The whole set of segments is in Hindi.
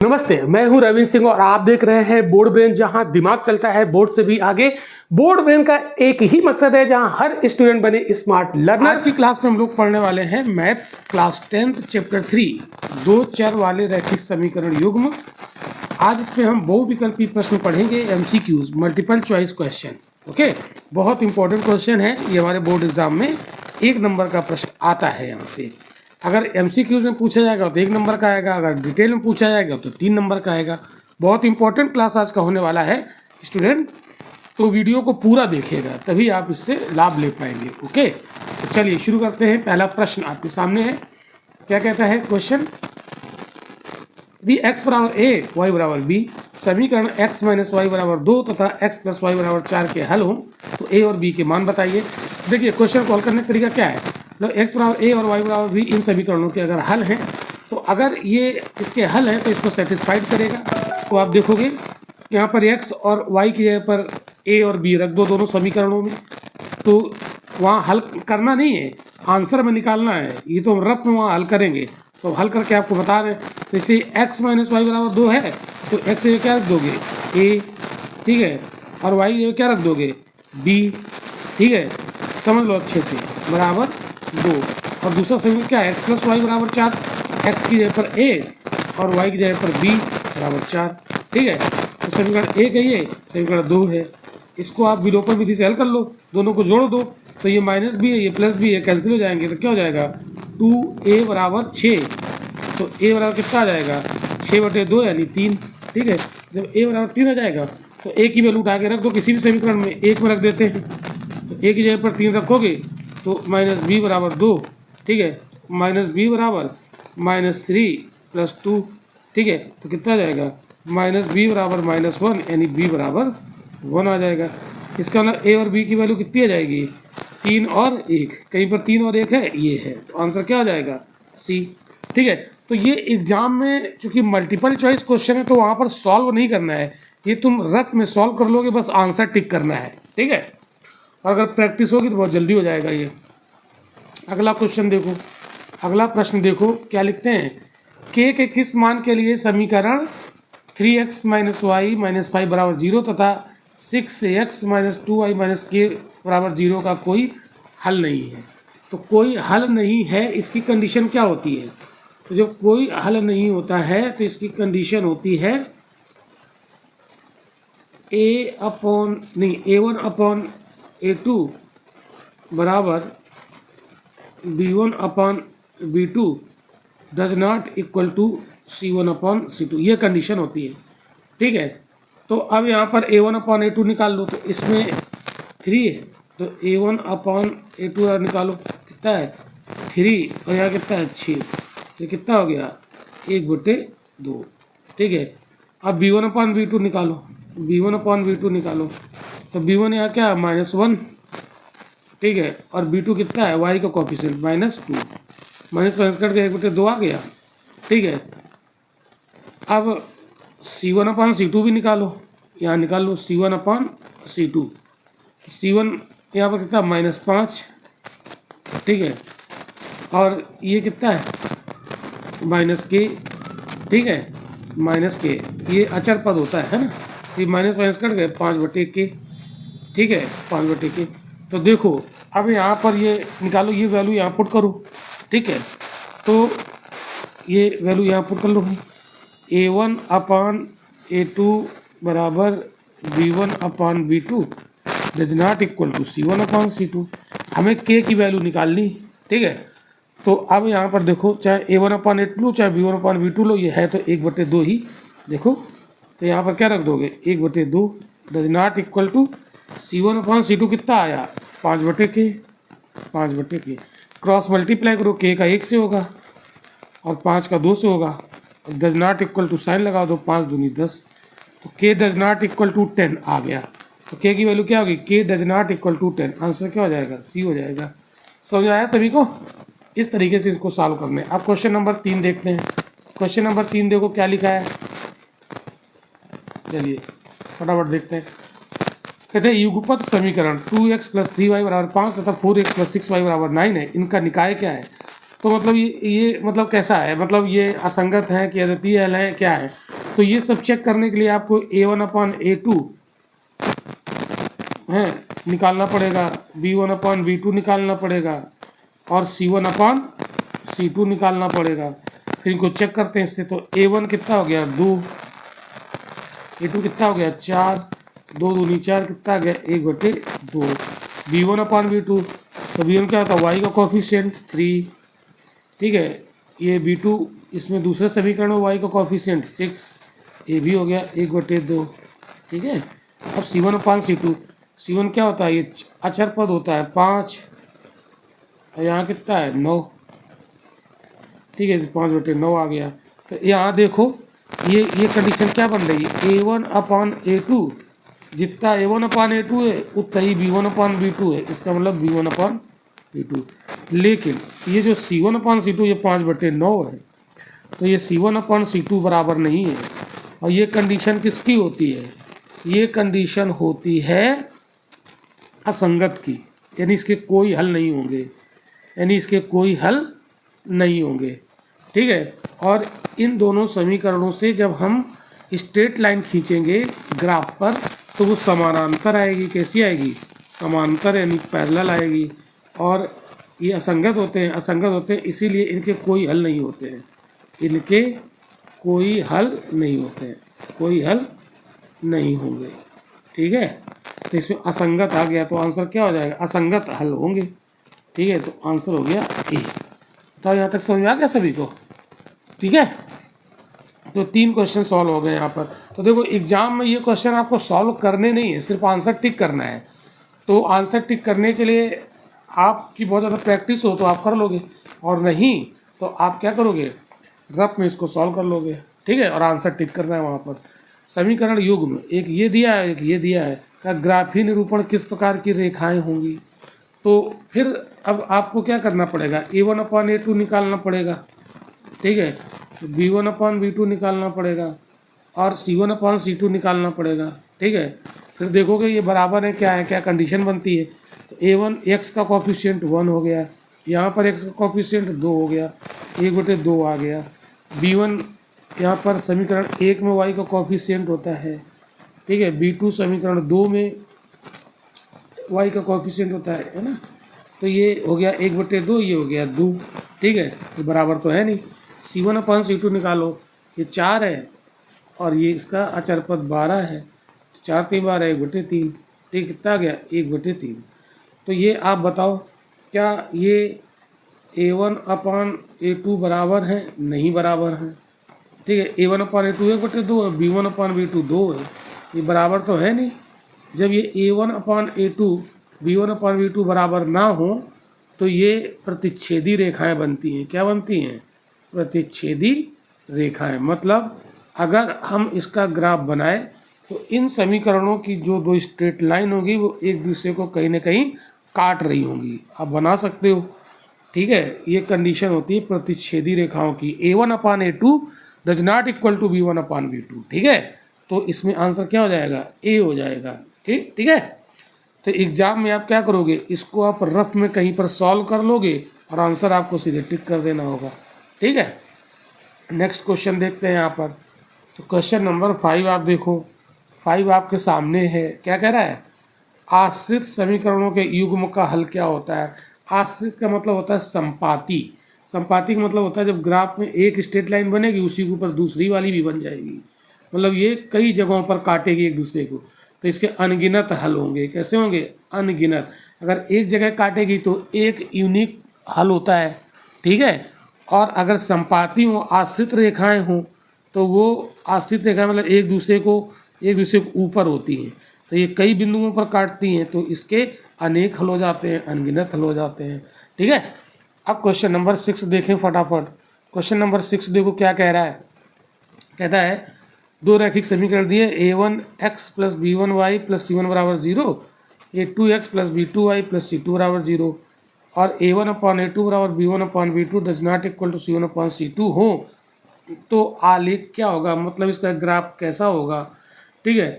नमस्ते, मैं हूं रविंद्र सिंह और आप देख रहे हैं बोर्ड ब्रेन, जहां दिमाग चलता है बोर्ड से भी आगे। बोर्ड ब्रेन का एक ही मकसद है, जहां हर स्टूडेंट बने स्मार्ट लर्नर। आज की क्लास में हम लोग पढ़ने वाले हैं मैथ्स क्लास 10 चैप्टर 3 दो चर वाले रैखिक समीकरण युग्म। आज इसमें हम बहुविकल्पी प्रश्न पढ़ेंगे, MCQs, multiple choice question. Okay, बहुत इंपॉर्टेंट क्वेश्चन है ये, हमारे बोर्ड एग्जाम में 1 नंबर का प्रश्न आता है। यहाँ से अगर MCQs में पूछा जाएगा तो 1 नंबर का आएगा, अगर डिटेल में पूछा जाएगा तो 3 नंबर का आएगा। बहुत इंपॉर्टेंट क्लास आज का होने वाला है स्टूडेंट, तो वीडियो को पूरा देखिएगा तभी आप इससे लाभ ले पाएंगे। ओके, तो चलिए शुरू करते हैं। पहला प्रश्न आपके सामने है, क्या कहता है क्वेश्चन? यदि x बराबर a, y बराबर b, समीकरण x माइनस वाई बराबर 2 तथा x प्लस वाई बराबर 4 के हल हों तो a और b के मान बताइए। देखिए क्वेश्चन को हल करने का तरीका क्या है, मतलब x बराबर a और y बराबर b इन समीकरणों के अगर हल हैं तो अगर ये इसके हल हैं तो इसको सेटिस्फाइड करेगा। तो आप देखोगे यहाँ पर x और y की जगह पर a और b रख दो दोनों समीकरणों में, तो वहाँ हल करना नहीं है, आंसर में निकालना है। ये तो हम रफ में वहाँ हल करेंगे, तो हल करके आपको बता रहे हैं। तो इसे x माइनस वाई बराबर 2 है तो x से क्या रख दोगे a, ठीक है, और y ये क्या रख दोगे b, ठीक है, समझ लो अच्छे से, बराबर 2। और दूसरा समीकरण क्या है, x प्लस वाई बराबर 4, x की जगह पर a और y की जगह पर b बराबर 4, ठीक है। तो समीकरण एक है, ये समीकरण 2 है। इसको आप विलोपन विधि से हल कर लो, दोनों को जोड़ दो, तो ये माइनस भी है ये प्लस भी है, कैंसिल हो जाएंगे, तो क्या हो जाएगा 2a बराबर 6। तो a बराबर कितना आ जाएगा 6/2 यानी 3, ठीक है। जब a बराबर 3 आ जाएगा तो a की वैल्यू उठा के रख दो किसी भी समीकरण में, 1 में रख देते हैं, तो a की जगह पर 3 रखोगे तो माइनस b बराबर 2, ठीक है, माइनस b बराबर -3 प्लस 2, ठीक है। तो कितना आ जाएगा माइनस b बराबर -1 यानी b बराबर 1 आ जाएगा। इसका मतलब a और b की वैल्यू कितनी आ जाएगी 3 और 1, कहीं पर 3 और 1 है, ये है, तो आंसर क्या आ जाएगा C, ठीक है। तो ये एग्जाम में चूंकि मल्टीपल चॉइस क्वेश्चन है तो वहाँ पर सॉल्व नहीं करना है, ये तुम रफ में सॉल्व कर लोगे, बस आंसर टिक करना है, ठीक है। और अगर प्रैक्टिस होगी तो बहुत जल्दी हो जाएगा ये। अगला क्वेश्चन देखो, अगला प्रश्न देखो क्या लिखते हैं, k के किस मान के लिए समीकरण 3x माइनस वाई माइनस 5 बराबर 0 तथा 6x minus 2y minus k बराबर 0 का कोई हल नहीं है। तो कोई हल नहीं है, इसकी कंडीशन क्या होती है? तो जब कोई हल नहीं होता है तो इसकी कंडीशन होती है a1 अपॉन a2 बराबर b1 upon b2 does not equal to c1 upon c2, ये कंडीशन होती है, ठीक है। तो अब यहाँ पर a1 अपॉन a2 निकाल लो, तो इसमें 3 है तो a1 अपॉन a2 निकालो, कितना है 3 और यहाँ कितना है 6, तो कितना हो गया 1/2, ठीक है। अब b1 अपॉन b2 निकालो, b1 अपॉन b2 निकालो, तो b1 यहाँ क्या है -1, ठीक है, और b2 कितना है y का कोफिशिएंट -2, माइनस माइनस कट के 1/2 आ गया, ठीक है। अब c1 अपॉन c2 भी निकालो, यहाँ निकाल लो c1 अपॉन c2, c1 यहाँ पर कितना -5, ठीक है, और ये कितना है -k, ठीक है, -k, ये अचर पद होता है ना, ये माइनस माइनस कट गए 5/k, ठीक है, 5/k। तो देखो अब यहाँ पर ये निकालो, ये वैल्यू यहाँ पुट करो, ठीक है, तो ये वैल्यू यहाँ पुट कर लो भाई, a1 अपॉन a2 बराबर b1 upon b2 does not equal to c1 upon c2। हमें k की वैल्यू निकालनी, ठीक है। तो अब यहाँ पर देखो, चाहे a1 अपॉन a2 लो चाहे b1 अपॉन b2 लो, ये है तो 1/2 ही, देखो तो यहाँ पर क्या रख दोगे 1/2 does not equal to c1 upon c2 कितना आया 5/k, क्रॉस मल्टीप्लाई करो, k का 1 से होगा और 5 का 2 से होगा, does not equal to sign लगा दो, 5 दूनी 10, तो k does not equal to 10 आ गया। तो k की वैल्यू क्या होगी k does not equal to 10, answer क्या हो जाएगा C हो जाएगा। समझ आया सभी को? इस तरीके से इसको सॉल्व करना है। अब क्वेश्चन नंबर 3 देखते हैं। क्वेश्चन नंबर 3 देखो क्या लिखा है, चलिए फटाफट देखते हैं। कहते हैं युगपत समीकरण 2x प्लस 3y बराबर 5 तथा 4x प्लस 6y बराबर 9 है, इनका निकाय क्या है? तो मतलब ये मतलब कैसा है, मतलब ये असंगत है कि अद्वितीय हल है, क्या है। तो ये सब चेक करने के लिए आपको A1/A2 है निकालना पड़ेगा, B1/B2 निकालना पड़ेगा और C1/C2 निकालना पड़ेगा। फिर इनको चेक करते हैं इससे। तो A1 कितना हो गया 2, A2 कितना हो गया 4, 2 दूनी 4 कितना आ गया 1/2। B1/B2, तो B1 क्या होता है y का कोफिशिएंट 3, ठीक है। ये B2 इसमें दूसरे समीकरण में y का कोफिशिएंट 6, ये भी हो गया 1/2, ठीक है। अब C1/C2, C1 क्या होता है, ये अचर पद होता है 5, और यहाँ कितना है 9, ठीक है। 5/9 आ गया। तो यहाँ देखो ये कंडीशन क्या बन रही है, A1/A2 जितना A1/A2 है उतना ही B1/B2 है, इसका मतलब B1/B2। लेकिन ये जो C1/C2 ये 5/9 है, तो ये C1/C2 बराबर नहीं है। और ये कंडीशन किसकी होती है, ये कंडीशन होती है असंगत की, यानी इसके कोई हल नहीं होंगे, यानी इसके कोई हल नहीं होंगे, ठीक है। और इन दोनों समीकरणों से जब हम स्ट्रेट लाइन खींचेंगे ग्राफ पर तो वो समानांतर आएगी। कैसी आएगी, समांतर यानी पैरेलल आएगी। और ये असंगत होते हैं, इसीलिए इनके कोई हल नहीं होते हैं, इनके कोई हल नहीं होते हैं, कोई हल नहीं होंगे, ठीक है। तो इसमें असंगत आ गया तो आंसर क्या हो जाएगा, असंगत हल होंगे, ठीक है। तो आंसर हो गया ए। तो यहाँ तक समझ में आ गया सभी को, ठीक है। तो 3 क्वेश्चन सॉल्व हो गए यहाँ पर। तो देखो एग्जाम में ये क्वेश्चन आपको सॉल्व करने नहीं है, सिर्फ आंसर टिक करना है। तो आंसर टिक करने के लिए आपकी बहुत ज़्यादा प्रैक्टिस हो तो आप कर लोगे, और नहीं तो आप क्या करोगे, रफ में इसको सॉल्व कर लोगे, ठीक है। और आंसर टिक करना है वहाँ पर। समीकरण युग्म एक ये दिया है, एक ये दिया है, का ग्राफी निरूपण किस प्रकार की रेखाएं होंगी। तो फिर अब आपको क्या करना पड़ेगा, A1/A2 निकालना पड़ेगा, ठीक है। B1/B2 निकालना पड़ेगा और C1/C2 निकालना पड़ेगा, ठीक है। फिर देखोगे ये बराबर है क्या है, क्या कंडीशन बनती है। तो A1 x का कोफिशिएंट 1 हो गया, यहाँ पर x का कोफिशिएंट 2 हो गया, 1/2 आ गया। B1 यहाँ पर समीकरण 1 में y का कोफिशिएंट होता है, ठीक है। B2 समीकरण 2 में y का कोफिशिएंट होता है ना। तो ये हो गया 1/2, ये हो गया 2, ठीक है। तो बराबर तो है नहीं। C1/C2 निकालो, ये 4 है और ये इसका अचर पद 12 है, 4 3 12 1/3, ठीक कितना आ गया 1/3। तो ये आप बताओ क्या ये A1/A2 बराबर है, नहीं बराबर है, ठीक है। A1/A2 1/2 है, B1/B2 2 है, ये बराबर तो है नहीं। जब ये A1/A2 B1/B2 बराबर ना हो तो ये प्रतिच्छेदी रेखाएं बनती हैं। क्या बनती हैं, प्रतिच्छेदी रेखाएं। मतलब अगर हम इसका ग्राफ बनाए तो इन समीकरणों की जो 2 स्ट्रेट लाइन होगी वो एक दूसरे को कहीं ना कहीं काट रही होंगी, आप बना सकते हो, ठीक है। ये कंडीशन होती है प्रतिच्छेदी रेखाओं की। A1/A2 does not equal to B1/B2, ठीक है। तो इसमें आंसर क्या हो जाएगा, ए हो जाएगा, ठीक ठीक है। तो एग्जाम में आप क्या करोगे, इसको आप रफ में कहीं पर सॉल्व कर लोगे और आंसर आपको सीधे टिक कर देना होगा, ठीक है। नेक्स्ट क्वेश्चन देखते हैं यहाँ पर। तो क्वेश्चन नंबर 5 आप देखो, 5 आपके सामने है। क्या कह रहा है, आश्रित समीकरणों के युग्म का हल क्या होता है। आश्रित का मतलब होता है संपाती। संपाती का मतलब होता है जब ग्राफ में एक स्ट्रेट लाइन बनेगी उसी के ऊपर दूसरी वाली भी बन जाएगी, मतलब ये कई जगहों पर काटेगी एक दूसरे को। तो इसके अनगिनत हल होंगे। कैसे होंगे, अनगिनत। अगर एक जगह काटेगी तो एक यूनिक हल होता है, ठीक है। और अगर संपाती हो, आश्रित रेखाएं हों, तो वो आश्रित रेखाएं मतलब एक दूसरे को ऊपर होती हैं, तो ये कई बिंदुओं पर काटती हैं, तो इसके अनेक हल हो जाते हैं, अनगिनत हल हो जाते हैं, ठीक है। अब क्वेश्चन नंबर 6 देखें फटाफट। क्वेश्चन नंबर 6 देखो क्या कह रहा है। कहता है 2 रैखिक समीकरण दिए, A1x + B1y + C1 = 0, A2x + B2y + C2 = 0 और A1/A2 = B1/B2 does not equal to C1/C2 हो तो आलेख क्या होगा, मतलब इसका ग्राफ कैसा होगा, ठीक है।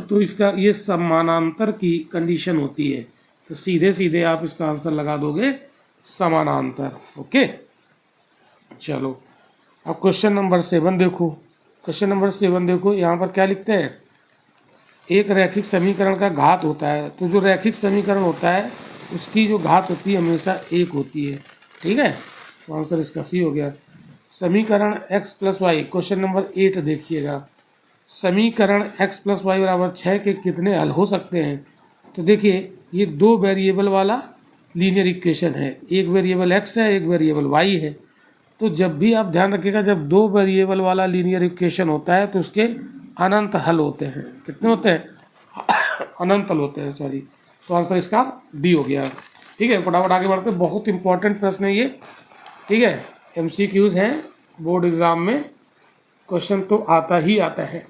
तो इसका ये समानांतर की कंडीशन होती है, तो सीधे सीधे आप इसका आंसर लगा दोगे समानांतर, ओके। चलो अब क्वेश्चन नंबर 7 देखो। क्वेश्चन नंबर 7 देखो, यहाँ पर क्या लिखते हैं, एक रैखिक समीकरण का घात होता है। तो जो रैखिक समीकरण होता है उसकी जो घात होती है हमेशा 1 होती है। ठीक है, तो आंसर इसका सी हो गया। समीकरण x plus Y, question number 8 देखिएगा। समीकरण x प्लस वाई बराबर 6 के कितने हल हो सकते हैं। तो देखिए ये 2 वेरिएबल वाला लीनियर इक्वेशन है, एक वेरिएबल x है, एक वेरिएबल y है। तो जब भी आप ध्यान रखिएगा, जब 2 वेरिएबल वाला लीनियर इक्वेशन होता है तो उसके अनंत हल होते हैं। कितने होते हैं, अनंत हल होते हैं, सॉरी। तो आंसर इसका डी हो गया। ठीक है, फटाफट आगे बढ़ते, बहुत इंपॉर्टेंट प्रश्न है ये। ठीक है, MCQs हैं बोर्ड एग्जाम में, क्वेश्चन तो आता ही आता है।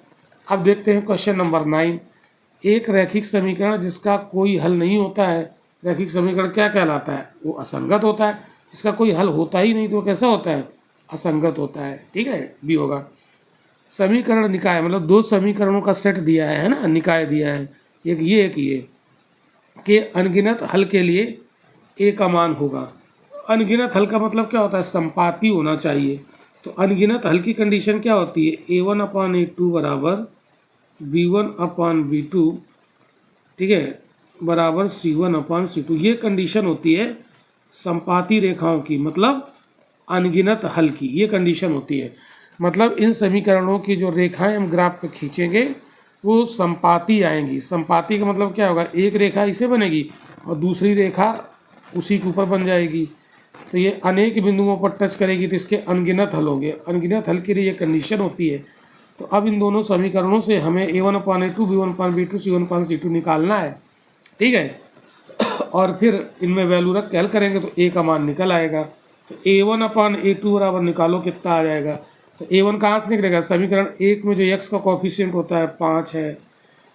अब देखते हैं क्वेश्चन नंबर 9। एक रैखिक समीकरण जिसका कोई हल नहीं होता है, रैखिक समीकरण क्या कहलाता है, वो असंगत होता है। इसका कोई हल होता ही नहीं तो कैसा होता है, असंगत होता है। ठीक है, बी होगा। समीकरण निकाय, मतलब 2 समीकरणों का सेट दिया है ना, निकाय दिया है, एक ये के अनगिनत हल के लिए ए का मान होगा। अनगिनत हल का मतलब क्या होता है, संपाती होना चाहिए। तो अनगिनत हल की कंडीशन क्या होती है, A1/A2 बराबर B1/B2, ठीक है, बराबर C1/C2। ये कंडीशन होती है संपाती रेखाओं की, मतलब अनगिनत हल की ये कंडीशन होती है। मतलब इन समीकरणों की जो रेखाएं हम ग्राफ पे खींचेंगे वो संपाती आएंगी। संपाती का मतलब क्या होगा, एक रेखा इसे बनेगी और दूसरी रेखा उसी के ऊपर बन जाएगी। तो ये अनेक बिंदुओं पर टच करेगी तो इसके अनगिनत हल होंगे। अनगिनत हल के लिए ये कंडीशन होती है। तो अब इन दोनों समीकरणों से हमें A1/A2 B1/B2 C1/C2 निकालना है। ठीक है, और फिर इनमें वैल्यू रख कैल करेंगे तो ए का मान निकल आएगा। तो A1/A2 बराबर निकालो, कितना आ जाएगा। तो A1 कहाँ से निकलेगा, समीकरण 1 में जो x का कोफिशिएंट होता है 5 है।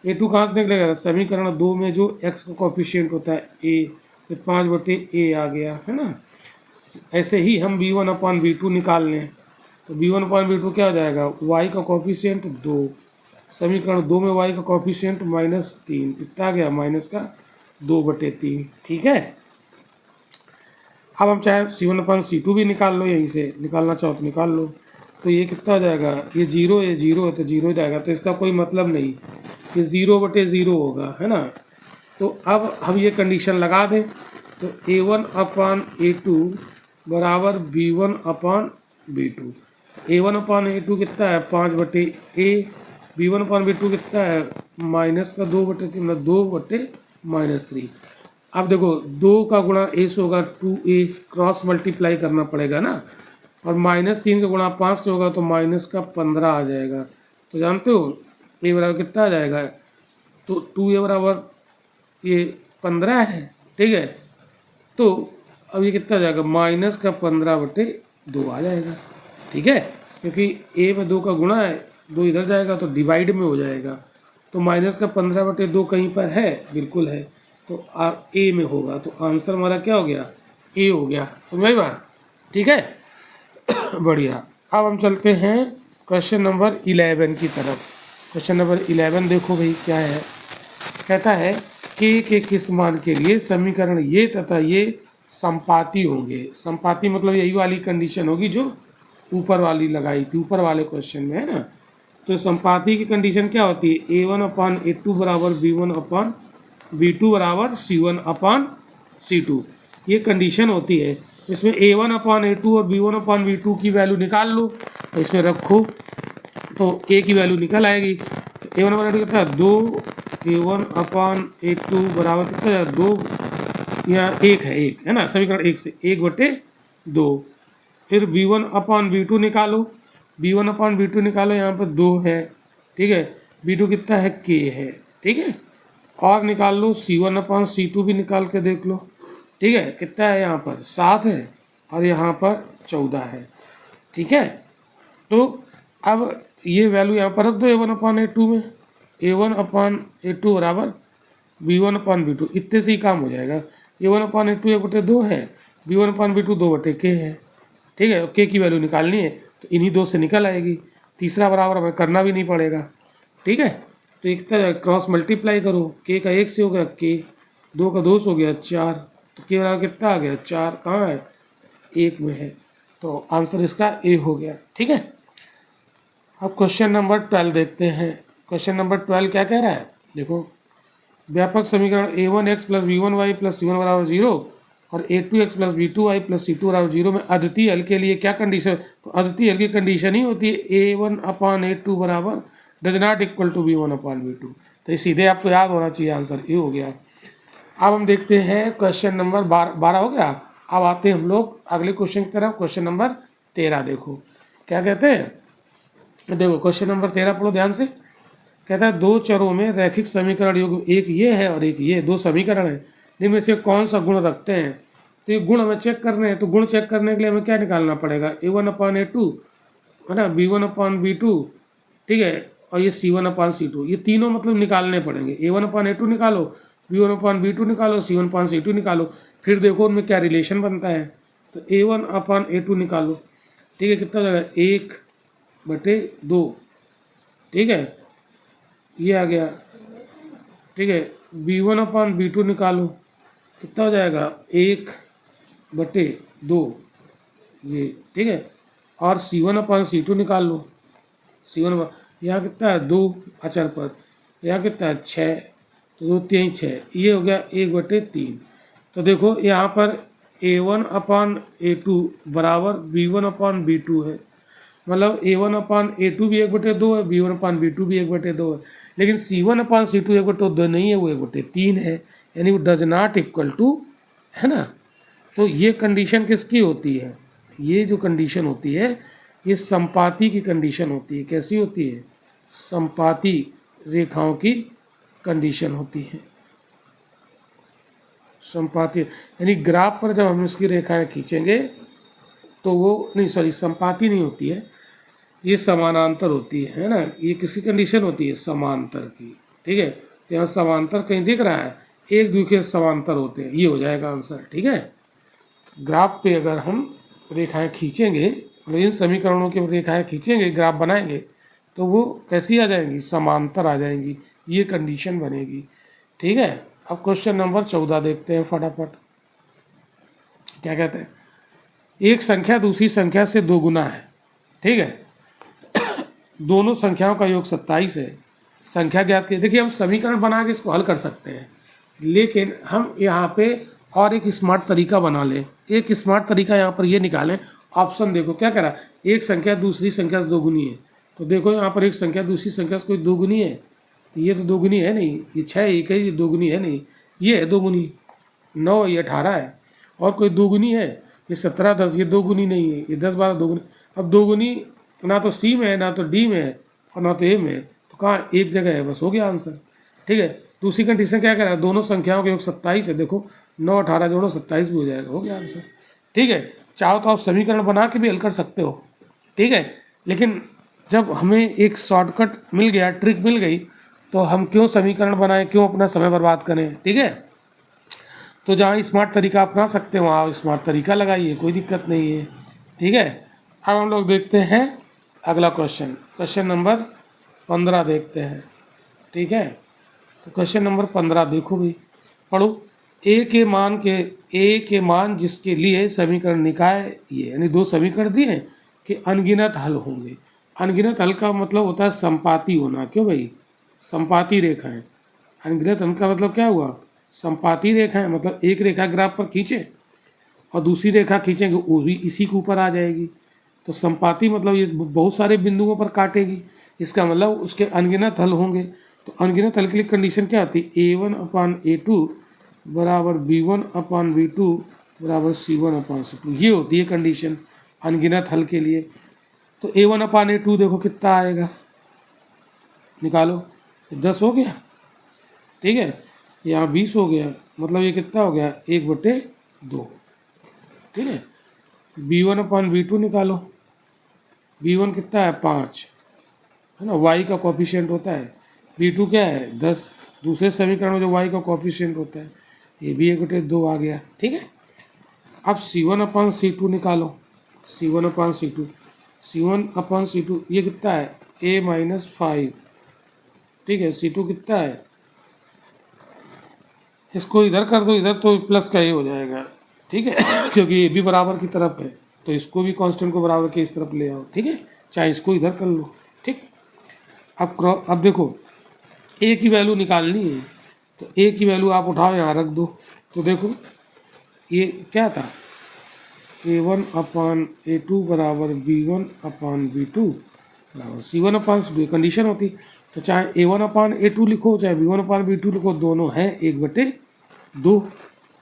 A2 कहाँ से निकलेगा, समीकरण 2 में जो x का कोफिशिएंट होता है a, तो 5/a आ गया, है ना। ऐसे ही हम B1/B2 निकाल लें तो B1/B2 क्या हो जाएगा, y का कोफिशिएंट 2, समीकरण 2 में y का कोफिशिएंट -3, कितना आ गया, -2/3। ठीक है, अब हम चाहे C1/C2 भी निकाल लो, यहीं से निकालना चाहो तो निकाल लो। तो ये कितना हो जाएगा, ये 0 है, 0 है तो 0 हो जाएगा, तो इसका कोई मतलब नहीं, ये 0/0 होगा, है ना। तो अब हम ये कंडीशन लगा दें तो A1/A2 बराबर B1/B2। A1/A2 कितना है, 5/a, B1/B2 कितना है, -2/3, मतलब 2/-3। अब देखो 2 का गुणा a से होगा 2a, क्रॉस मल्टीप्लाई करना पड़ेगा ना, और -3 का गुणा 5 से होगा तो -15 आ जाएगा। तो जानते हो a बराबर कितना आ जाएगा, तो 2a बराबर ये 15 है। ठीक है, तो अब ये कितना आ जाएगा, -15/2 आ जाएगा। ठीक है, क्योंकि a में 2 का गुणा है, 2 इधर जाएगा तो डिवाइड में हो जाएगा। तो -15/2 कहीं पर है, बिल्कुल है, तो ए में होगा। तो आंसर हमारा क्या हो गया, ए हो गया। समझ आई बात। ठीक है, बढ़िया। अब हम चलते हैं क्वेश्चन नंबर 11 की तरफ। क्वेश्चन नंबर 11 देखो भाई क्या है, कहता है के किस मान के लिए समीकरण ये तथा ये संपाती होंगे। संपाती मतलब यही वाली कंडीशन होगी जो ऊपर वाली लगाई थी, ऊपर वाले क्वेश्चन में, है ना। तो संपाती की कंडीशन क्या होती है, A1/A2 बराबर B1/B2 बराबर C1/C2। ये कंडीशन होती है। इसमें A1/A2 और B1/B2 की वैल्यू निकाल लो, तो इसमें रखो तो A की वैल्यू निकल आएगी। A1/A2 कितना है, 2, A1/A2 बराबर कितना है, 2 या 1 है, 1 है ना, समीकरण 1 से 1/2। फिर B1/B2 निकालो, B1/B2 निकालो, यहाँ पर 2 है। ठीक है, B2 कितना है, K है। ठीक है, और निकाल लो C1/C2 भी निकाल के देख लो। ठीक है, कितना है, यहाँ पर 7 है और यहाँ पर 14 है। ठीक है, तो अब ये वैल्यू यहाँ पर रख दो A1/A2 में, A1/A2 बराबर B1/B2, इतने से ही काम हो जाएगा। A1/A2 1/2 है, B1/B2 2/K है। ठीक है, K की वैल्यू निकालनी है तो इन्हीं 2 से निकल आएगी, तीसरा बराबर हमें करना भी नहीं पड़ेगा। ठीक है, तो एक तरह क्रॉस मल्टीप्लाई करो, K का 1 से हो गया K, 2 का 2 से हो गया 4, तो K बराबर कितना आ गया, 4 कहाँ है, 1 में है। तो आंसर इसका ए हो गया। ठीक है, अब क्वेश्चन नंबर 12 देखते हैं। क्वेश्चन नंबर 12 क्या कह रहा है, देखो व्यापक समीकरण a1x plus b1y plus c1 बराबर 0 और a2x plus b2y plus c2 बराबर 0 में अद्वितीय हल के लिए क्या कंडीशन। तो अद्वितीय हल की कंडीशन ही होती है a1/a2 बराबर does not equal to b1/b2। तो ये सीधे आपको याद होना चाहिए, आंसर ये हो गया। अब हम देखते हैं क्वेश्चन नंबर 12 हो गया। अब आते हैं हम लोग अगले क्वेश्चन की तरफ। क्वेश्चन नंबर 13 देखो क्या कहते हैं। देखो क्वेश्चन नंबर 13 पढ़ो ध्यान से। कहता है दो चरों में रैखिक समीकरण योग एक ये है और एक ये, दो समीकरण है, इनमें से कौन सा गुण रखते हैं। तो ये गुण हमें चेक करने हैं। तो गुण चेक करने के लिए हमें क्या निकालना पड़ेगा, a1/a2 है ना, b1/b2, ठीक है, और ये c1/c2, ये तीनों मतलब निकालने पड़ेंगे। a1/a2 निकालो, b1/b2 निकालो, c1/c2 निकालो, फिर देखो उनमें क्या रिलेशन बनता है। तो a1/a2 निकालो, ठीक है, कितना हो जाएगा 1/2, ठीक है, ये आ गया। ठीक है, b1/b2 निकालो, कितना हो जाएगा 1/2 ये, ठीक है, और c1/c2 निकाल लो। c1 यहाँ कितना है 2 अचर पर, यहाँ कितना है 6, तो 2 3 6, ये हो गया 1/3। तो देखो यहाँ पर a1/a2 बराबर b1/b2 है, मतलब a1/a2 भी 1/2 है, b1/b2 भी 1/2 है, लेकिन c1/c2 1/2 नहीं है, वो 1/3 है, यानी वो डज नॉट इक्वल टू, है ना। तो ये कंडीशन किसकी होती है, ये जो कंडीशन होती है ये संपाती की कंडीशन होती है। कैसी होती है, संपाती रेखाओं की कंडीशन होती है। संपाती यानी ग्राफ पर जब हम इसकी रेखाएं खींचेंगे तो वो नहीं, सॉरी संपाती नहीं होती है, ये समानांतर होती है ना। ये किसी कंडीशन होती है समांतर की, ठीक है। तो यहाँ समांतर कहीं दिख रहा है, एक दूसरे समांतर होते हैं, ये हो जाएगा आंसर। ठीक है, ग्राफ पे अगर हम रेखाएं खींचेंगे, इन समीकरणों की रेखाएं खींचेंगे, ग्राफ बनाएंगे, तो वो कैसी आ जाएंगी, समांतर आ जाएंगी, ये कंडीशन बनेगी। ठीक है, अब क्वेश्चन नंबर 14 देखते हैं फटाफट। क्या कहते हैं, एक संख्या दूसरी संख्या से दोगुना है, ठीक है, दोनों संख्याओं का योग 27 है, संख्या ज्ञात की। देखिए हम समीकरण बना के इसको हल कर सकते हैं, लेकिन हम यहाँ पे और एक स्मार्ट तरीका बना लें। एक स्मार्ट तरीका यहाँ पर ये निकालें, ऑप्शन देखो क्या कह रहा है, एक संख्या दूसरी संख्या से दोगुनी है। तो देखो यहाँ पर एक संख्या दूसरी संख्या से कोई दोगुनी है, तो ये तो दोगुनी है नहीं, ये 6 एक है, ये दोगुनी है नहीं, ये है दोगुनी, 9 ये 18 है, और कोई दोगुनी है, ये 17 10, ये दोगुनी नहीं है, ये 10 12 दोगुनी। अब दोगुनी ना तो सी में है, ना तो डी में है, और ना तो ए में है, तो कहाँ एक जगह है, बस हो गया आंसर। ठीक है, दूसरी कंडीशन क्या कह रहा है, दोनों संख्याओं के योग 27 है, देखो 9 18 जोड़ो 27 भी हो जाएगा, हो गया आंसर। ठीक है, चाहो तो आप समीकरण बना के भी हल कर सकते हो, ठीक है, लेकिन जब हमें एक शॉर्टकट मिल गया, ट्रिक मिल गई, तो हम क्यों समीकरण बनाएं, क्यों अपना समय बर्बाद करें। ठीक है, तो जहाँ स्मार्ट तरीका अपना सकते हैं वहाँ स्मार्ट तरीका लगाइए, कोई दिक्कत नहीं है। ठीक है, अब हम लोग देखते हैं अगला क्वेश्चन, क्वेश्चन नंबर 15 देखते हैं। ठीक है, तो क्वेश्चन नंबर 15 देखो भी, पढ़ो। ए के मान जिसके लिए समीकरण निकाय ये, यानी दो समीकरण दिए हैं कि अनगिनत हल होंगे। अनगिनत हल का मतलब होता है संपाती होना। क्यों भाई, संपाती रेखा है। अनगिनत हल का मतलब क्या हुआ, संपाती रेखा है, मतलब एक रेखा ग्राफ पर खींचे और दूसरी रेखा खींचेंगे वो भी इसी के ऊपर आ जाएगी। तो संपाती मतलब ये बहुत सारे बिंदुओं पर काटेगी, इसका मतलब उसके अनगिनत हल होंगे। तो अनगिनत हल के लिए कंडीशन क्या होती है, a1/a2 बराबर b1/b2 बराबर c1/c2, ये होती है कंडीशन अनगिनत हल के लिए। तो a1/a2 देखो कितना आएगा, निकालो, 10 हो गया, ठीक है, यहाँ 20 हो गया, मतलब ये कितना हो गया 1/2। ठीक है, b1/b2 निकालो, b1 कितना है 5, है ना, y का कोफिशिएंट होता है, b2 क्या है 10, दूसरे समीकरण में जो y का कोफिशिएंट होता है, ये भी 1/2 आ गया। ठीक है, अब c1/c2 निकालो, c1/c2 ये कितना है a-5, ठीक है, c2 कितना है, इसको इधर कर दो, इधर तो प्लस का ये हो जाएगा, ठीक है क्योंकि ये भी बराबर की तरफ है, तो इसको भी कांस्टेंट को बराबर के इस तरफ ले आओ, ठीक है, चाहे इसको इधर कर लो, ठीक। अब देखो ए की वैल्यू निकालनी है, तो ए की वैल्यू आप उठाओ यहाँ रख दो, तो देखो ये क्या था, A1/A2 बराबर B1/B2 बराबर C1/C2 कंडीशन होती। तो चाहे A1/A2 लिखो चाहे B1/B2 लिखो, दोनों हैं 1/2।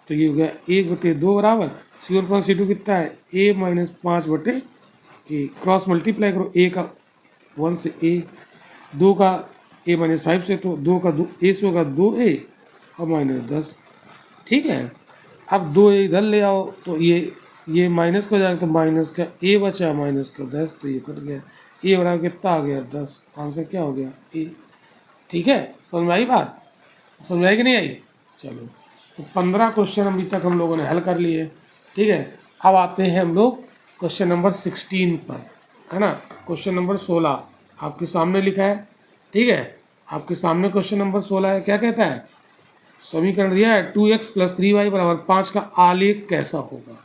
तो ये हो गया 1/2 बराबर C1/C2 कितना है, A minus 5/A। Cross multiply करो, A का 1 से A, 2 का A माइनस 5 से, तो 2 का 2 A से होगा 2A और माइनस 10, ठीक है। अब 2A इधर ले आओ, तो ये माइनस का हो जाएगा, तो माइनस का A बचा, माइनस का 10, तो ये कट गया। A बराबर कितना आ गया, 10। आंसर क्या हो गया, A, ठीक है। समझ में आई बात, समझ में आई कि नहीं आई? चलो, तो 15 क्वेश्चन अभी तक हम लोगों ने हल कर लिए, ठीक है। अब आते हैं हम लोग क्वेश्चन नंबर 16 पर, है ना। क्वेश्चन नंबर 16 आपके सामने लिखा है, ठीक है। आपके सामने क्वेश्चन नंबर 16 है। क्या कहता है, समीकरण दिया है 2x + 3y बराबर 5 का आलेख कैसा होगा।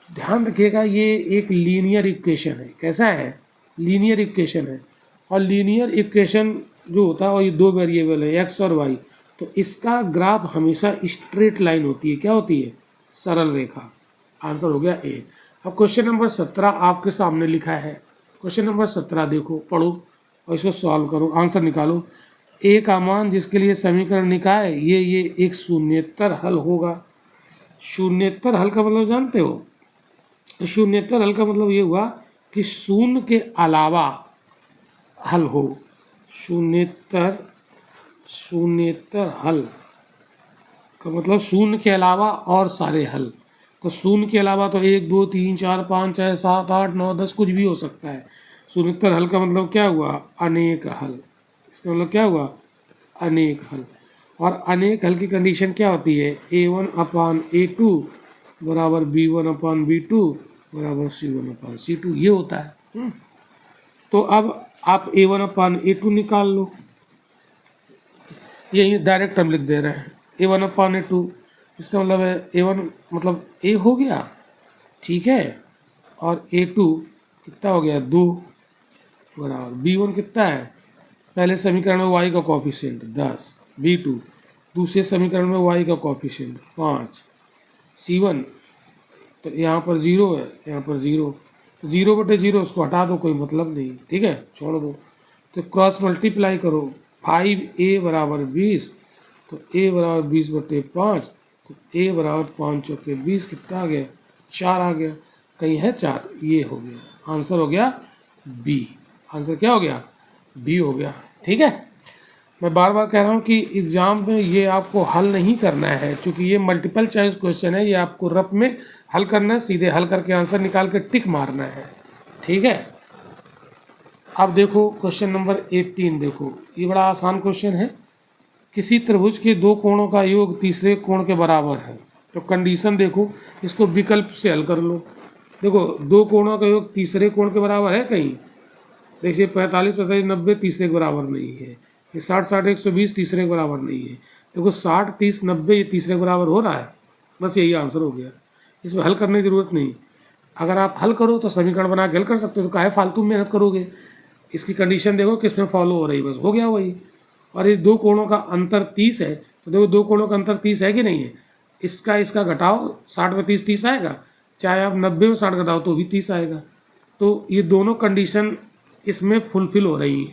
ध्यान रखिएगा, ये एक लीनियर इक्वेशन है। कैसा है, लीनियर इक्वेशन है। और लीनियर इक्वेशन जो होता है, और ये दो वेरिएबल है x और y, तो इसका ग्राफ हमेशा स्ट्रेट लाइन होती है। क्या होती है, सरल रेखा। आंसर हो गया ए। अब क्वेश्चन नंबर 17 आपके सामने लिखा है। क्वेश्चन नंबर 17 देखो, पढ़ो और इसको सॉल्व करो, आंसर निकालो। ए का मान जिसके लिए समीकरण निकाय, ये एक शून्येतर हल होगा। शून्येतर हल का मतलब जानते हो, शून्येतर हल का मतलब ये हुआ कि शून्य के अलावा हल हो। शून्येतर हल का मतलब शून्य के अलावा और सारे हल। तो शून्य के अलावा तो 1 2 3 4 5 6 7 8 9 10 कुछ भी हो सकता है। शून्येतर हल का मतलब क्या हुआ, अनेक हल। इसका मतलब क्या हुआ, अनेक हल। और अनेक हल की कंडीशन क्या होती है, A1/A2 बराबर B1/B2 बराबर C1/C2, ये होता है। तो अब आप A1/A2 निकाल लो, यही डायरेक्ट हम लिख दे रहे हैं A1/A2। इसका मतलब है A1 मतलब A हो गया, ठीक है, और A2 कितना हो गया, 2 बराबर B1 कितना है, पहले समीकरण में y का कोफिशिएंट 10, B2 दूसरे समीकरण में y का कोफिशिएंट 5, C1 तो यहाँ पर 0 है, यहाँ पर 0, तो 0/0 उसको हटा दो, कोई मतलब नहीं, ठीक है, छोड़ दो। तो क्रॉस मल्टीप्लाई करो, 5A बराबर 20, तो A बराबर 20/5, तो A बराबर 5 चौके 20, कितना आ गया, 4 आ गया। कहीं है 4, ये हो गया, आंसर हो गया B। आंसर क्या हो गया, B हो गया, ठीक है। मैं बार बार कह रहा हूँ कि एग्ज़ाम में ये आपको हल नहीं करना है, क्योंकि ये मल्टीपल चॉइस क्वेश्चन है। ये आपको रफ में हल करना है, सीधे हल करके आंसर निकाल के टिक मारना है, ठीक है। अब देखो क्वेश्चन नंबर 18 देखो, ये बड़ा आसान क्वेश्चन है। किसी त्रिभुज के दो कोणों का योग तीसरे कोण के बराबर है। तो कंडीशन देखो, इसको विकल्प से हल कर लो। देखो दो कोणों का योग तीसरे कोण के बराबर है कहीं, देखिए 45 45 90 तीसरे के बराबर नहीं है। ये 60 60 120 तीसरे के बराबर नहीं है। देखो 60 30 90 ये तीसरे के बराबर हो रहा है, बस यही आंसर हो गया। इसमें हल करने की ज़रूरत नहीं। अगर आप हल करो तो समीकरण बना के हल कर सकते हो, तो काहे फालतू मेहनत करोगे। इसकी कंडीशन देखो किसमें फॉलो हो रही, बस हो गया वही। और ये दो कोणों का अंतर 30 है, तो देखो दो कोणों का अंतर 30 है कि नहीं है। इसका घटाओ, 60 में 30 30 आएगा, चाहे आप 90 में 60 घटाओ तो भी 30 आएगा। तो ये दोनों कंडीशन इसमें फुलफिल हो रही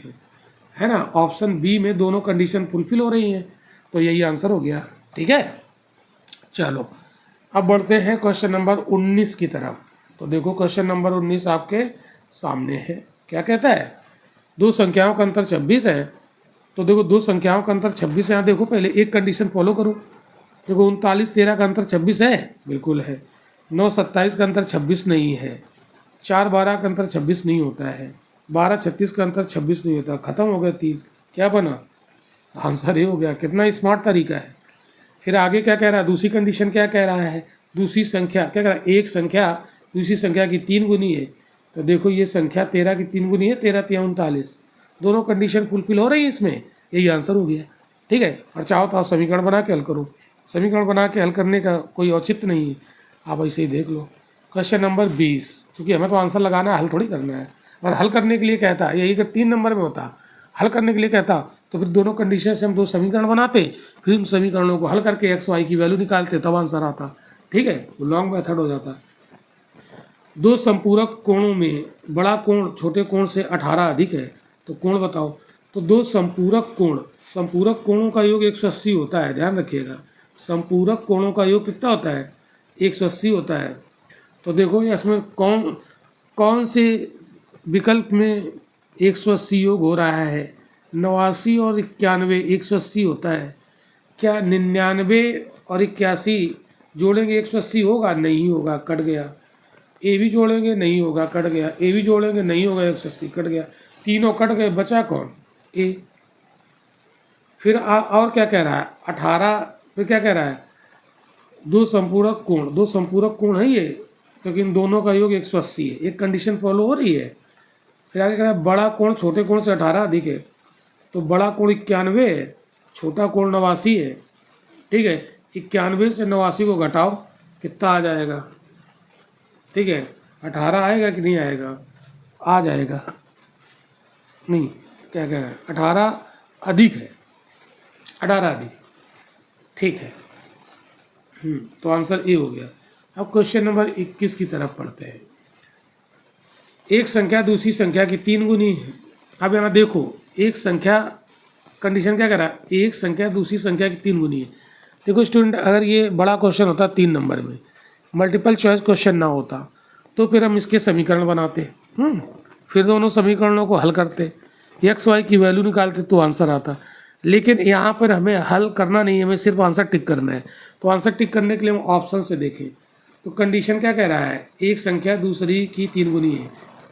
है ना। ऑप्शन बी में दोनों कंडीशन फुलफिल हो रही हैं, तो यही आंसर हो गया, ठीक है। चलो अब बढ़ते हैं क्वेश्चन नंबर 19 की तरफ। तो देखो क्वेश्चन नंबर 19 आपके सामने है। क्या कहता है, दो संख्याओं का अंतर 26 है। तो देखो दो संख्याओं का अंतर 26 है। यहाँ देखो पहले एक कंडीशन फॉलो करो। देखो 39 13 का अंतर 26 है, बिल्कुल है। 9 27 का अंतर 26 नहीं है। 4 12 का अंतर 26 नहीं होता है। 12 36 का अंतर 26 नहीं होता। खत्म हो गया 3, क्या बना, आंसर ये हो गया। कितना स्मार्ट तरीका है। फिर आगे क्या कह रहा है, दूसरी कंडीशन क्या कह रहा है, दूसरी संख्या क्या कह रहा है, एक संख्या दूसरी संख्या की 3 गुनी है। तो देखो ये संख्या 13 की 3 गुनी है, 13 3 39, दोनों कंडीशन फुलफिल हो रही है इसमें, यही आंसर हो गया, ठीक है। और चाहो तो आप समीकरण बना के हल करो। समीकरण बना के हल करने का कोई औचित्य नहीं है, आप ऐसे ही देख लो। क्वेश्चन नंबर 20, क्योंकि हमें तो आंसर लगाना है, हल थोड़ी करना है। और हल करने के लिए कहता है, यही अगर 3 नंबर में होता, हल करने के लिए कहता तो फिर दोनों कंडीशन से हम 2 समीकरण बनाते, फिर उन समीकरणों को हल करके एक्स वाई की वैल्यू निकालते, तब आंसर आता। ठीक है, वो लॉन्ग मेथड हो जाता। 2 संपूरक कोणों में बड़ा कोण छोटे कोण से 18 अधिक है, तो कोण बताओ। तो 2 संपूरक कोणों का योग 180 होता है, ध्यान रखिएगा। संपूरक कोणों का योग कितना होता है? 180 होता है। तो देखो इसमें कौन से विकल्प में 180 योग हो रहा है? 89 और 91 180 होता है। क्या 99 और 81 जोड़ेंगे 180 होगा? नहीं होगा, कट गया। ए भी जोड़ेंगे नहीं होगा, कट गया। ए भी जोड़ेंगे नहीं होगा, 180 कट गया। तीनों कट गए, बचा कौन? ए। फिर और क्या कह रहा है? 18। फिर क्या कह रहा है? 2 संपूरक कोण है ये, क्योंकि इन दोनों का योग 180 है। एक कंडीशन फॉलो हो रही है। फिर आगे कह रहा है बड़ा कोण छोटे कोण से 18 अधिक है, तो बड़ा कोण 91 है, छोटा कोण 89 है। ठीक है, 91 से 89 को घटाओ, कितना आ जाएगा? ठीक है, 18 आएगा कि नहीं आएगा? आ जाएगा। नहीं, क्या कह रहा है? 18 अधिक है, 18 अधिक। ठीक है, तो आंसर ए हो गया। अब क्वेश्चन नंबर 21 की तरफ पढ़ते हैं। एक संख्या दूसरी संख्या की 3 गुनी है। अब यहाँ देखो, एक संख्या, कंडीशन क्या कह रहा है? एक संख्या दूसरी संख्या की 3 गुनी है। देखो स्टूडेंट, अगर ये बड़ा क्वेश्चन होता 3 नंबर में, मल्टीपल चॉइस क्वेश्चन ना होता, तो फिर हम इसके समीकरण बनाते, फिर दोनों समीकरणों को हल करते, एक्स वाई की वैल्यू निकालते, तो आंसर आता। लेकिन यहाँ पर हमें हल करना नहीं है, हमें सिर्फ आंसर टिक करना है। तो आंसर टिक करने के लिए हम ऑप्शन से देखें, तो कंडीशन क्या कह रहा है? एक संख्या दूसरी की 3 गुनी है।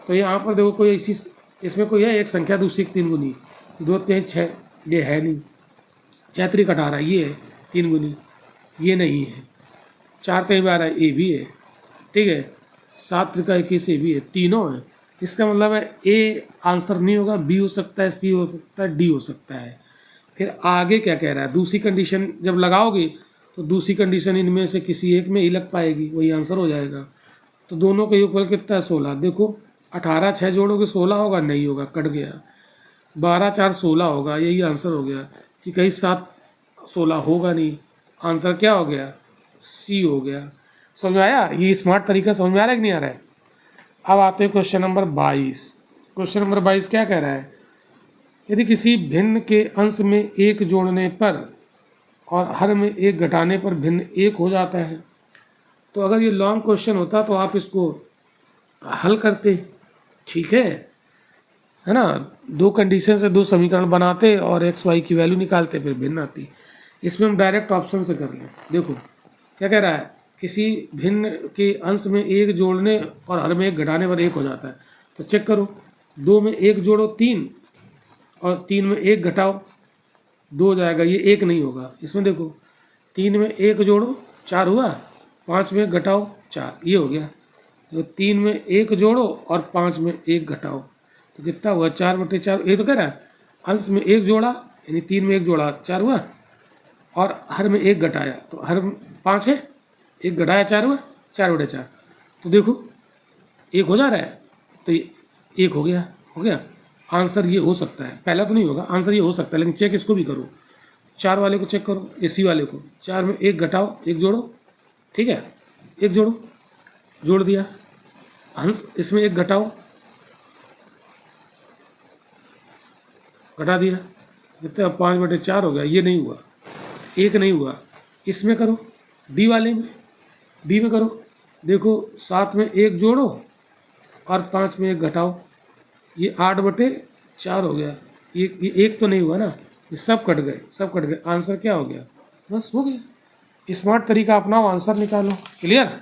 तो यहाँ पर देखो, कोई ऐसी इसमें कोई है एक संख्या दूसरी की 3 गुनी? 2 3 6, ये है नहीं। 6 3 18, ये है 3 गुनी, ये नहीं है। 4 3 12, ये भी है। ठीक है, 7 3 21, ये भी है, तीनों है। इसका मतलब है ए आंसर नहीं होगा, बी हो सकता है, सी हो सकता है, डी हो सकता है। फिर आगे क्या कह रहा है? दूसरी कंडीशन जब लगाओगे तो दूसरी कंडीशन इनमें से किसी एक में ही लग पाएगी, वही आंसर हो जाएगा। तो दोनों का योगफल कितना है? 16। देखो 18 6 जोड़ोगे 16 होगा? नहीं होगा, कट गया। 12 4 16 होगा, यही आंसर हो गया। कि कहीं 7 16 होगा नहीं, आंसर क्या हो गया? सी हो गया। समझ में आया? ये स्मार्ट तरीका समझ में आ रहा है कि नहीं आ रहा है? अब आते हैं क्वेश्चन नंबर 22। क्वेश्चन नंबर 22 क्या कह रहा है? यदि किसी भिन्न के अंश में 1 जोड़ने पर और हर में 1 घटाने पर भिन्न 1 हो जाता है। तो अगर ये लॉन्ग क्वेश्चन होता तो आप इसको हल करते, ठीक है ना? 2 कंडीशन से 2 समीकरण बनाते और एक्स वाई की वैल्यू निकालते, फिर भिन्न आती। इसमें हम डायरेक्ट ऑप्शन से कर लें। देखो क्या कह रहा है? किसी भिन्न के अंश में 1 जोड़ने और हर में 1 घटाने पर 1 हो जाता है। तो चेक करो, 2 में 1 जोड़ो 3, और 3 में 1 घटाओ 2 हो जाएगा, ये 1 नहीं होगा। इसमें देखो 3 में 1 जोड़ो 4 हुआ, 5 में 1 घटाओ 4, ये हो गया। तो 3 में 1 जोड़ो और 5 में 1 घटाओ, तो कितना हुआ? 4/4। ये तो कह रहा है अंश में 1 जोड़ा, यानी 3 में 1 जोड़ा 4 हुआ, और हर में 1 घटाया, तो हर 5 है, 1 घटाया 4 हुआ, 4/4। तो देखो 1 हो जा रहा है, तो ये 1 हो गया, हो गया। आंसर ये हो सकता है, पहला तो नहीं होगा, आंसर ये हो सकता है। लेकिन चेक इसको भी करो, 4 वाले को चेक करो, एसी वाले को। 4 में 1 घटाओ 1 जोड़ो, ठीक है, 1 जोड़ो, जोड़ दिया। अंश इसमें 1 घटाओ, घटा दिया, कितना? 5/4 हो गया, ये नहीं हुआ, 1 नहीं हुआ। इसमें करो, डी वाले में, डी में करो, देखो 7 में 1 जोड़ो और 5 में 1 घटाओ, ये 8/4 हो गया। ये 1 तो नहीं हुआ ना, ये सब कट गए, सब कट गए। आंसर क्या हो गया? बस हो गया। स्मार्ट तरीका अपनाओ, आंसर निकालो। क्लियर?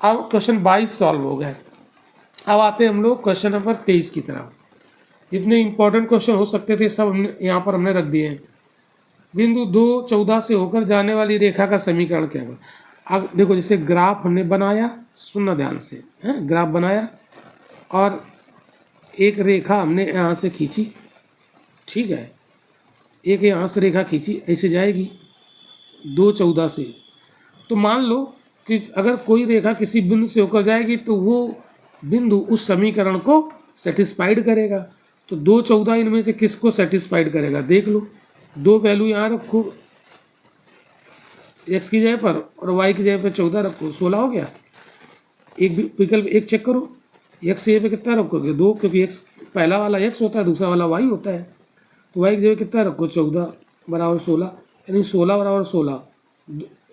अब क्वेश्चन 22 सॉल्व हो गए। अब आते हैं हम लोग क्वेश्चन नंबर 23 की तरफ। जितने इंपॉर्टेंट क्वेश्चन हो सकते थे सब हमने यहाँ पर हमने रख दिए हैं। बिंदु 2 14 से होकर जाने वाली रेखा का समीकरण क्या होगा? अब देखो, जैसे ग्राफ हमने बनाया, सुनना ध्यान से, है ग्राफ बनाया और एक रेखा हमने यहाँ से खींची, ठीक है, एक यहाँ से रेखा खींची, ऐसे जाएगी 2 14 से। तो मान लो कि अगर कोई रेखा किसी बिंदु से होकर जाएगी तो वो बिंदु उस समीकरण को सेटिस्फाइड करेगा। तो 2, 14 इनमें से किसको सेटिस्फाइड करेगा देख लो। दो वैल्यू यहाँ रखो, x की जगह पर और y की जगह पर 14 रखो, 16 हो गया। एक विकल्प एक चेक करो, x की जगह पे कितना रखोगे 2, क्योंकि x पहला वाला x होता है, दूसरा वाला y होता है। तो y की जगह कितना रखो 14 बराबर 16, यानी 16 बराबर 16,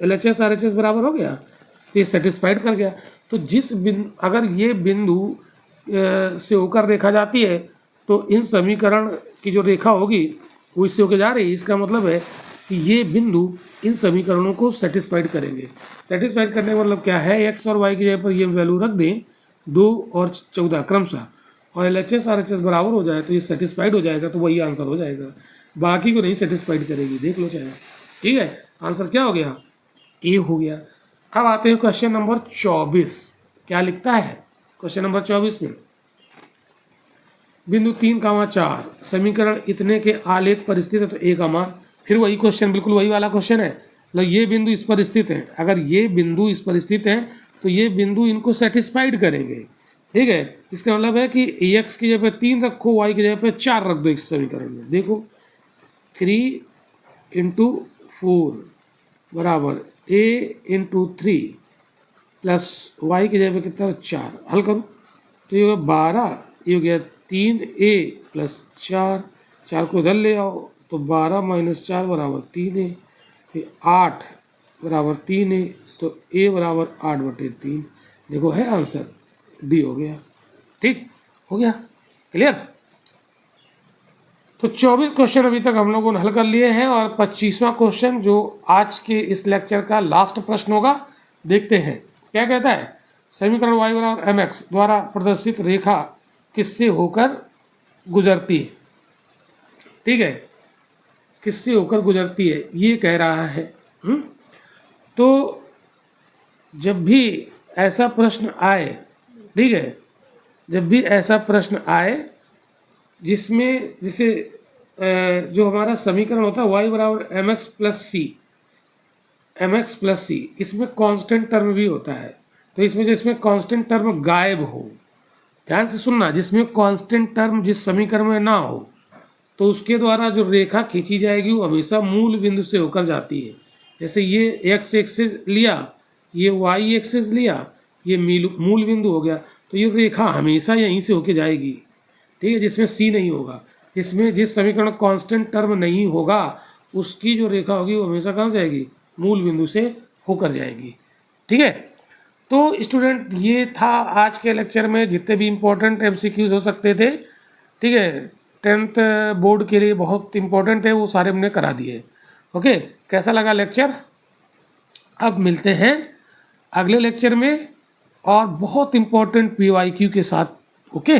LHS RHS बराबर हो गया। तो ये सेटिस्फाइड कर गया। तो जिस बिंदु अगर ये बिंदु से होकर रेखा जाती है तो इन समीकरण की जो रेखा होगी वो इससे होकर जा रही है, इसका मतलब है कि ये बिंदु इन समीकरणों को सेटिस्फाइड करेंगे। सेटिस्फाइड करने का मतलब क्या है, x और y की जगह पर ये वैल्यू रख दें 2 और 14 क्रमशः, और LHS RHS बराबर हो जाए तो ये सेटिस्फाइड हो जाएगा, तो वही आंसर हो जाएगा। बाकी को नहीं सेटिस्फाइड करेगी, देख लो चाहे। ठीक है, आंसर क्या हो गया, ए हो गया। अब आते हैं क्वेश्चन नंबर 24। क्या लिखता है क्वेश्चन नंबर 24 में, बिंदु 3, 4 समीकरण इतने के आलेख पर स्थित है तो ए का मान। फिर वही क्वेश्चन, बिल्कुल वही वाला क्वेश्चन है। मतलब ये बिंदु इस पर स्थित है, अगर ये बिंदु इस पर स्थित है तो ये बिंदु इनको सेटिस्फाइड करेंगे। ठीक है, इसका मतलब है कि x की जगह पे 3 रखो, y की जगह पे 4 रख दो इस समीकरण में। देखो 3 × 4 बराबर a × 3 प्लस y की जगह पे कितना 4, हल करो तो ये 12, ये हो गया 3a प्लस 4, 4 को इधर ले आओ तो 12 - 4 बराबर 3a, फिर 8 बराबर 3a, तो a बराबर 8/3। देखो है आंसर, डी हो गया। ठीक हो गया, क्लियर। तो 24 क्वेश्चन अभी तक हम लोगों ने हल कर लिए हैं, और 25वां क्वेश्चन जो आज के इस लेक्चर का लास्ट प्रश्न होगा, देखते हैं क्या कहता है। समीकरण y बराबर mx द्वारा प्रदर्शित रेखा किससे होकर गुजरती है। ठीक है, किससे होकर गुजरती है ये कह रहा है। तो जब भी ऐसा प्रश्न आए, ठीक है, जब भी ऐसा प्रश्न आए जिसमें जिसे जो हमारा समीकरण होता है y बराबर mx प्लस सी, इसमें कांस्टेंट टर्म भी होता है। तो इसमें जिसमें कांस्टेंट टर्म गायब हो, ध्यान से सुनना, जिसमें कांस्टेंट टर्म जिस समीकरण में ना हो तो उसके द्वारा जो रेखा खींची जाएगी वो हमेशा मूल बिंदु से होकर जाती है। जैसे ये x एक्सिस लिया, ये y एक्सिस लिया, ये मूल बिंदु हो गया, तो ये रेखा हमेशा यहीं से होके जाएगी। ठीक है, जिसमें सी नहीं होगा, जिसमें जिस समीकरण कांस्टेंट टर्म नहीं होगा उसकी जो रेखा होगी वो हमेशा कहाँ जाएगी, मूल बिंदु से होकर जाएगी। ठीक है, तो स्टूडेंट ये था आज के लेक्चर में जितने भी इम्पोर्टेंट MCQs हो सकते थे। ठीक है, 10th बोर्ड के लिए बहुत इंपॉर्टेंट है, वो सारे हमने करा दिए। ओके, कैसा लगा लेक्चर। अब मिलते हैं अगले लेक्चर में और बहुत इंपॉर्टेंट PYQ के साथ। ओके।